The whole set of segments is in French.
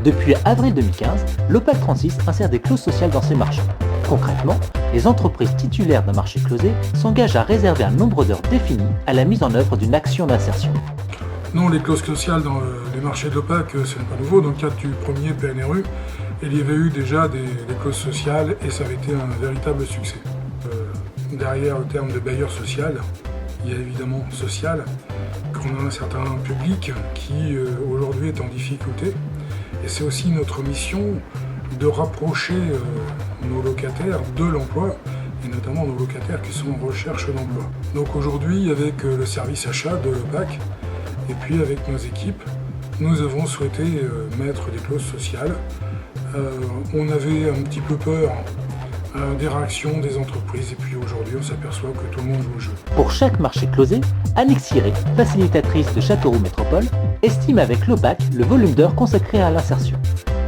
Depuis avril 2015, l'OPAC 36 insère des clauses sociales dans ses marchés. Concrètement, les entreprises titulaires d'un marché closé s'engagent à réserver un nombre d'heures défini à la mise en œuvre d'une action d'insertion. Non, les clauses sociales dans les marchés de l'OPAC, ce n'est pas nouveau. Dans le cadre du premier PNRU, il y avait eu déjà des clauses sociales et ça avait été un véritable succès. Derrière le terme de bailleur social, il y a évidemment social, qu'on a un certain public qui aujourd'hui est en difficulté. Et c'est aussi notre mission de rapprocher nos locataires de l'emploi, et notamment nos locataires qui sont en recherche d'emploi. Donc aujourd'hui, avec le service achat de l'OPAC, et puis avec nos équipes, nous avons souhaité mettre des clauses sociales. On avait un petit peu peur des réactions des entreprises, et puis aujourd'hui on s'aperçoit que tout le monde joue au jeu. Pour chaque marché closé, Annick Siré, facilitatrice de Châteauroux Métropole, estime avec l'OPAC le volume d'heures consacré à l'insertion.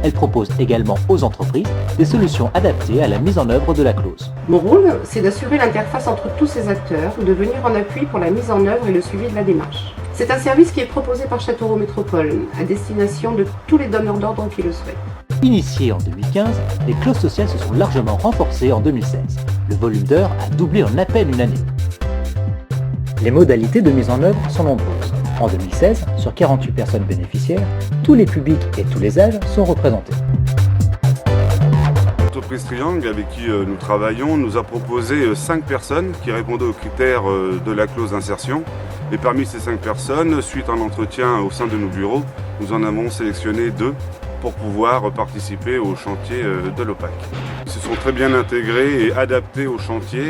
Elle propose également aux entreprises des solutions adaptées à la mise en œuvre de la clause. Mon rôle, c'est d'assurer l'interface entre tous ces acteurs, de venir en appui pour la mise en œuvre et le suivi de la démarche. C'est un service qui est proposé par Châteauroux Métropole, à destination de tous les donneurs d'ordre qui le souhaitent. Initiées en 2015, les clauses sociales se sont largement renforcées en 2016. Le volume d'heures a doublé en à peine une année. Les modalités de mise en œuvre sont nombreuses. En 2016, sur 48 personnes bénéficiaires, tous les publics et tous les âges sont représentés. L'entreprise Triangle, avec qui nous travaillons, nous a proposé 5 personnes qui répondaient aux critères de la clause d'insertion. Et parmi ces 5 personnes, suite à un entretien au sein de nos bureaux, nous en avons sélectionné 2 pour pouvoir participer au chantier de l'OPAC. Ils se sont très bien intégrés et adaptés au chantier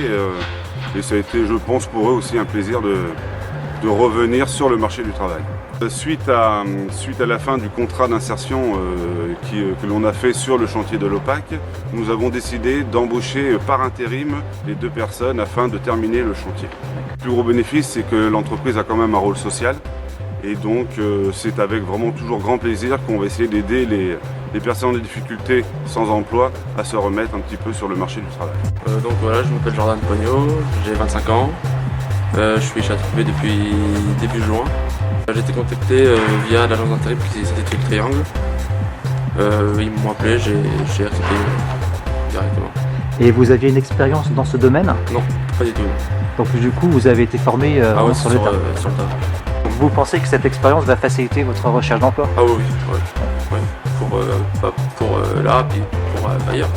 et ça a été, je pense, pour eux aussi un plaisir de revenir sur le marché du travail. Suite à la fin du contrat d'insertion que l'on a fait sur le chantier de l'OPAC, nous avons décidé d'embaucher par intérim les 2 personnes afin de terminer le chantier. Le plus gros bénéfice, c'est que l'entreprise a quand même un rôle social. Et donc c'est avec vraiment toujours grand plaisir qu'on va essayer d'aider les personnes en difficulté sans emploi à se remettre un petit peu sur le marché du travail. Donc voilà, je m'appelle Jordan Pognot, j'ai 25 ans, je suis Châteauroux depuis début juin. J'ai été contacté via l'agence d'intérim qui s'intitule Triangle. Ils m'ont appelé, j'ai accepté directement. Et vous aviez une expérience dans ce domaine? Non, pas du tout. Donc du coup, vous avez été formé sur le tas. Sur le tas. Vous pensez que cette expérience va faciliter votre recherche d'emploi? Ah oui, oui. Pour là, puis pour ailleurs.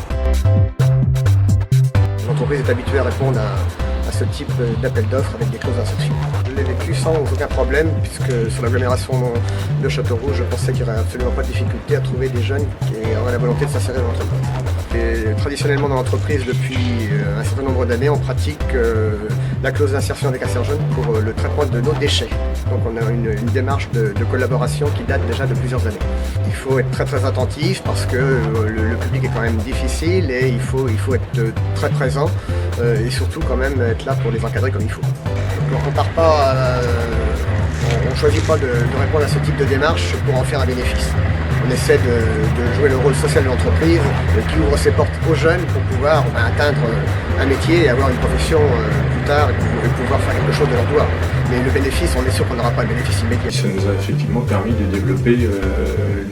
L'entreprise est habituée à répondre à ce type d'appel d'offres avec des clauses d'insertion. Je l'ai vécu sans aucun problème, puisque sur l'agglomération de Châteauroux, je pensais qu'il n'y aurait absolument pas de difficulté à trouver des jeunes qui auraient la volonté de s'insérer dans l'entreprise. Et traditionnellement dans l'entreprise, depuis un certain nombre d'années, on pratique la clause d'insertion avec Inserjeune pour le traitement de nos déchets. Donc on a une démarche de collaboration qui date déjà de plusieurs années. Il faut être très très attentif parce que le public est quand même difficile et il faut être très présent et surtout quand même être là pour les encadrer comme il faut. Donc on part pas, on choisit pas de répondre à ce type de démarche pour en faire un bénéfice. On essaie de jouer le rôle social de l'entreprise qui ouvre ses portes aux jeunes pour pouvoir atteindre un métier et avoir une profession plus tard et pouvoir faire quelque chose de leur doigt. Mais le bénéfice, on est sûr qu'on n'aura pas le bénéfice immédiat. Ça nous a effectivement permis de développer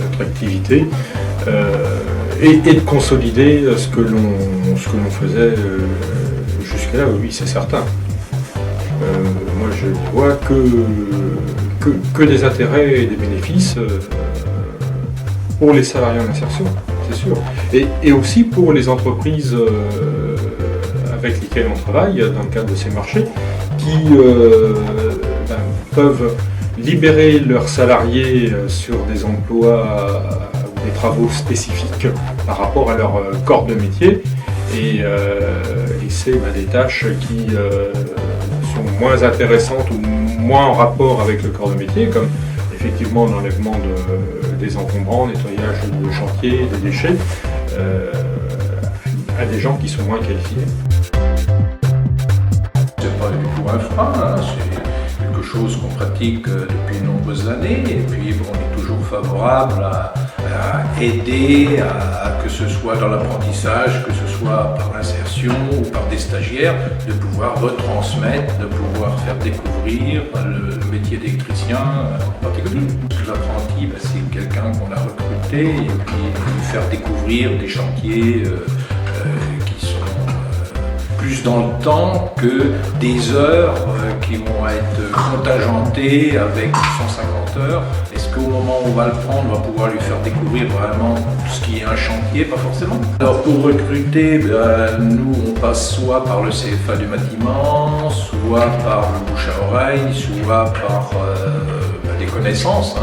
notre activité et de consolider ce que l'on faisait jusque-là, oui, c'est certain. Moi, je ne vois que des intérêts et des bénéfices pour les salariés en insertion, c'est sûr. Et aussi pour les entreprises avec lesquelles on travaille dans le cadre de ces marchés, qui peuvent libérer leurs salariés sur des emplois ou des travaux spécifiques par rapport à leur corps de métier. Et c'est des tâches qui sont moins intéressantes ou moins en rapport avec le corps de métier, comme effectivement l'enlèvement des encombrants, nettoyage de chantier, des déchets, à des gens qui sont moins qualifiés. C'est pas du tout un frein, c'est quelque chose qu'on pratique depuis de nombreuses années et puis on est toujours favorable à aider, que ce soit dans l'apprentissage, que ce soit soit par l'insertion ou par des stagiaires, de pouvoir retransmettre, de pouvoir faire découvrir le métier d'électricien en particulier. L'apprenti, c'est quelqu'un qu'on a recruté et puis lui faire découvrir des chantiers qui sont plus dans le temps que des heures qui vont être contingentées avec 150 heures. Est-ce qu'au moment où on va le prendre, on va pouvoir lui faire découvrir vraiment ce qui est un chantier? Pas forcément. Alors pour recruter, nous on passe soit par le CFA du bâtiment, soit par le bouche à oreille, soit par des connaissances.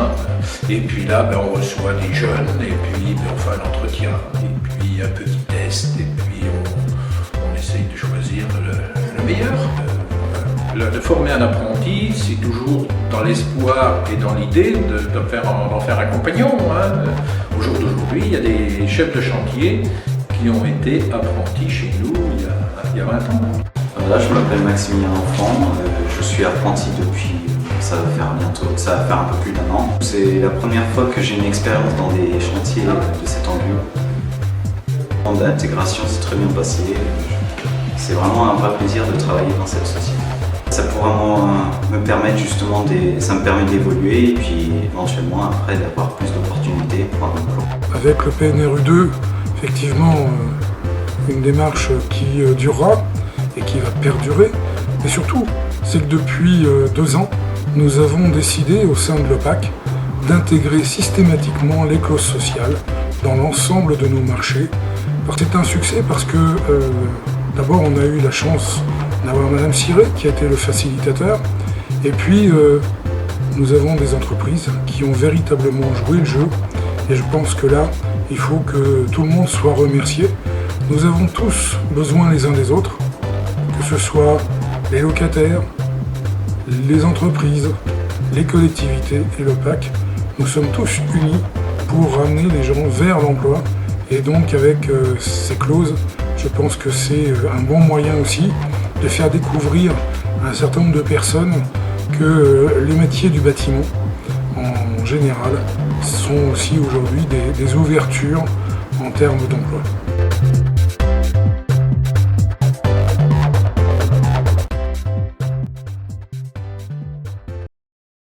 Et puis là, on reçoit des jeunes, et puis on fait un entretien, et puis un petit test, et puis on essaye de choisir le meilleur. De former un apprenti, c'est toujours dans l'espoir et dans l'idée d'en faire un compagnon. Au jour d'aujourd'hui, il y a des chefs de chantier qui ont été apprentis chez nous il y a 20 ans. Là, je m'appelle Maximilien Enfant, je suis apprenti depuis, ça va faire un peu plus d'1 an. C'est la première fois que j'ai une expérience dans des chantiers de cette envergure. L'intégration s'est très bien passée. C'est vraiment un vrai plaisir de travailler dans cette société. Ça pourra me permettre justement, ça me permet d'évoluer et puis éventuellement après d'avoir plus d'opportunités pour un emploi. Avec le PNRU 2, effectivement, une démarche qui durera et qui va perdurer. Et surtout, c'est que depuis 2 ans, nous avons décidé au sein de l'OPAC d'intégrer systématiquement les clauses sociales dans l'ensemble de nos marchés. C'est un succès parce que d'abord on a eu la chance d'avoir Madame Ciré qui a été le facilitateur et puis nous avons des entreprises qui ont véritablement joué le jeu et je pense que là il faut que tout le monde soit remercié. Nous avons tous besoin les uns des autres, que ce soit les locataires, les entreprises, les collectivités et l'OPAC. Nous sommes tous unis pour ramener les gens vers l'emploi et donc avec ces clauses, je pense que c'est un bon moyen aussi de faire découvrir à un certain nombre de personnes que les métiers du bâtiment en général sont aussi aujourd'hui des ouvertures en termes d'emploi.